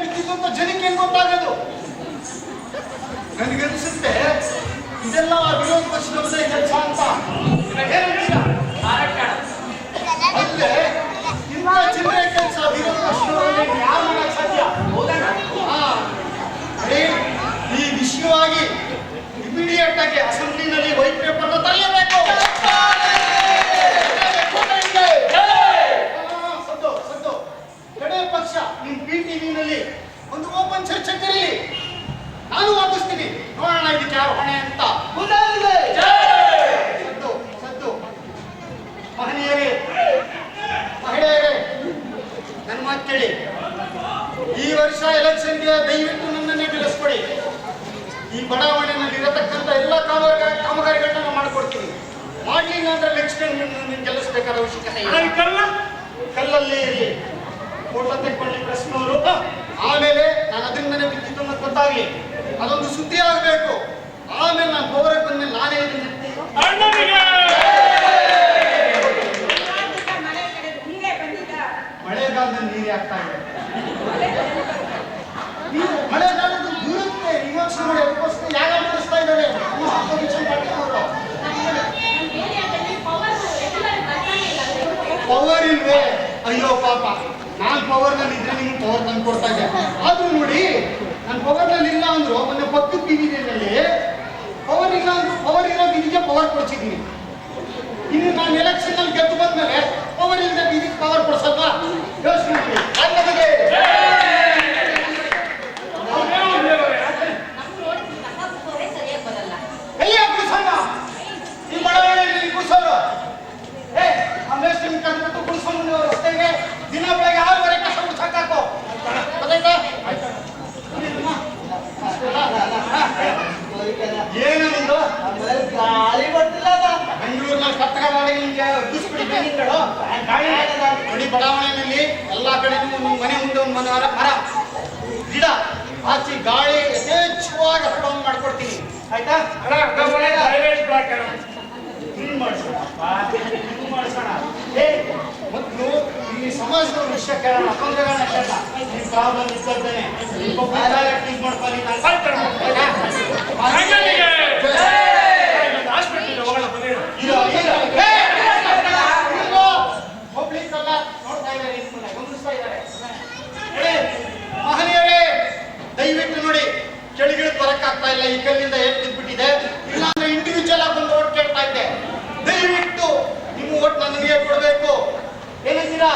ಬಿದ್ದಿದ್ದು ಅಂತ ಜನಕ್ಕೆ ಏನ್ ಗೊತ್ತಾಗೋದು? ನನಗನ್ಸುತ್ತೆ ಇದೆಲ್ಲ ವಿರೋಧ ಪಕ್ಷದವರೇ ಕೆಲಸ ಅಂತ. ಅಲ್ಲೇ ಇಂಥ ಚಿಲ್ಲರೆ ಕೆಲಸ ವಿರೋಧ ಪಕ್ಷದವರೇ ಯಾರು ಮಾಡಕ್ ಸಾಧ್ಯ? ಈ ವಿಷಯವಾಗಿ ಇಮಿಡಿಯೇಟ್ ಆಗಿ ಅಸೆಂಬ್ಲಿನಲ್ಲಿ ವೈಟ್ ಪೇಪರ್ ತರಲೇಬೇಕು. ಸದ್ದು ಕಡೆ ಪಕ್ಷ ನಿಮ್ PTV-ನಲ್ಲಿ ಒಂದು ಓಪನ್ ಚರ್ಚೆ ಕರೀಲಿ, ನಾನು ವಾದಿಸ್ತೀನಿ, ನೋಡೋಣ ಇದಕ್ಕೆ ಯಾರು ಹೊಣೆ ಅಂತ. ಸದ್ದು ಮಹನೀಯರೇ, ಮಹಿಳೆಯರೇ, ನನ್ನ ಮಾತು ಕೇಳಿ. ಈ ವರ್ಷ ಎಲೆಕ್ಷನ್ಗೆ ದಯವಿಟ್ಟು ನನ್ನನ್ನೇ ಗೆಲ್ಲಿಸ್ಕೊಡಿ. ಈ ಬಡಾವಣೆಯಲ್ಲಿ ಇರತಕ್ಕಂಥ ಎಲ್ಲ ಕಾಮಗಾರಿಗಳನ್ನ ನಾನು ಮಾಡ್ಕೊಡ್ತೀನಿ. ಮಾಡ್ಲಿಲ್ಲ ಅಂದ್ರೆ ನೆಕ್ಸ್ಟ್ ಟೈಮ್ ನಿಮ್ಗೆ ಗೆಲ್ಲಿಸ್ಬೇಕಾದ ಅವಶ್ಯಕತೆ ಇಲ್ಲ. ಕಲ್ಲಲ್ಲೇ ಇರಲಿ, ಫೋಟೋ ತೆಕ್ಕೊಳ್ಳಿ ಪ್ರೆಸ್ನವರು. ಆಮೇಲೆ ನಾನು ಅದರಿಂದನೇ ಬಿದ್ದಿದ್ದು ಅನ್ನೋದು ಗೊತ್ತಾಗ್ಲಿ, ಅದೊಂದು ಸುದ್ದಿ ಆಗ್ಬೇಕು. ಆಮೇಲೆ ನಾನು ಪವರ್ಗೆ ಬಂದ್ಮೇಲೆ ನಾನೇ ಇದನ್ನ ಮಳೆಗಾಲದಲ್ಲಿ ನೀರೇ ಆಗ್ತಾ ಇದೆ. ಮಳೆಗಾಲದಲ್ಲಿ ದೂರಕ್ಕೆ ವಿಮರ್ಶೆ ಮಾಡಿ ಅದಕ್ಕೋಸ್ಕರ ಯಾಗ ಮಾಡಿಸ್ತಾ ಇದ್ದಾರೆ ಪವರ್ ಇಲ್ವೇ? ಅಯ್ಯೋ ಪಾಪ, ನಾನ್ ಪವರ್ ನಲ್ಲಿ ಇದ್ರೆ ನಿಮ್ಗೆ ಪವರ್ ತಂದು ಕೊಡ್ತಾ ಇದ್ದೆ. ಆದ್ರೂ ನೋಡಿ, ನಾನು ಪವರ್ ನಲ್ಲಿ ಇಲ್ಲ ಅಂದ್ರು ಮೊನ್ನೆ ಪಕ್ಕದ ಟಿವಿನಲ್ಲಿ ಪವರ್ ಇಲ್ಲ ಅಂದ್ರು ಪವರ್ ಇರೋದು ಇದಕ್ಕೆ ಪವರ್ ಕೊಡ್ಸಿದ್ದೀನಿ. ಇನ್ನು ನಾನು ಎಲೆಕ್ಷನ್ ಅಲ್ಲಿ ಗೆದ್ದು ಬಂದ್ಮೇಲೆ ಪವರ್ ಇಲ್ಲದೆ ಇದಕ್ಕೆ ಪವರ್ ಕೊಡ್ಸಲ್ವಾ? ಯೋಚನೆ ಮಾಡಿ. ಎಲ್ಲಿ ಕುಡಿಸೋಣ? ಈ ಬಡಾವಣೆಯಲ್ಲಿ ಕುಡಿಸೋರು ಅಮೇಸ್ಟಿಂಗ್ ಕಂಡ್ಬಿಟ್ಟು ಕುಡಿಸ್ಕೊಂಡು ರಸ್ತೆಗೆ ದಿನ ಬೆಳಗ್ಗೆ 6 ಕಸ ಕುಡ್ಸಕ್ಕಾಕೋ ಗೊತ್ತಾಯ್ತಾ? ಏನು ನಿಂದು ಗಾಳಿ ಬರ್ತಿಲ್ಲ. ಬೆಂಗಳೂರಿನಲ್ಲಿ ಕಟ್ಟಡ ಮಾಡಿ ನಿಮ್ಗೆ ನೋಡಿ, ಬಡಾವಣೆಯಲ್ಲಿ ಎಲ್ಲಾ ಕಡೆನೂ ಮನೆ ಮುಂದೆ ಒಂದು ಮರ ಗಿಡ ಹಾಕಿ ಗಾಳಿ ಯಥೇಚ್ಛವಾಗಿ ಹರಡೋಂಗ್ ಮಾಡ್ಕೊಡ್ತೀನಿ, ಆಯ್ತಾ? ಮಾಡಿಸೋಣ. ಮೊದಲು ಇಲ್ಲಿ ಸಮಾಜದ ವಿಷಯ ಕೇಳೋಣ, ತೊಂದರೆಗಳನ್ನ ಕೇಳೋಣ. ನಿಮ್ ಪ್ರಾಬ್ಲಮ್ ಇದ್ದೇನೆ ಪಬ್ಲಿಕ್ ಎಲ್ಲ ನೋಡ್ತಾ ಇದ್ದಾರೆ, ಗಮನಿಸ್ತಾ ಇದ್ದಾರೆ. ಮಹನೀಯರೇ, ದಯವಿಟ್ಟು ನೋಡಿ, ಕೆಳಗಿಳಿದು ಬರಕ್ಕಾಗ್ತಾ ಇಲ್ಲ, ಈ ಕಲ್ಲಿಂದ ಎತ್ತಿದ್ಬಿಟ್ಟಿದೆ. ಇಲ್ಲಾಂದ್ರೆ ಇಂಡಿವಿಜುವಲ್ ಆಗಿ ಒಂದು ಓಟ್ ಕೇಳ್ತಾ ಇದ್ದೆ. ದಯವಿಟ್ಟು ನಿಮ್ಮ ಓಟ್ ನನಗೆ ಕೊಡ್ಬೇಕು. ಏನಂತೀರಾ?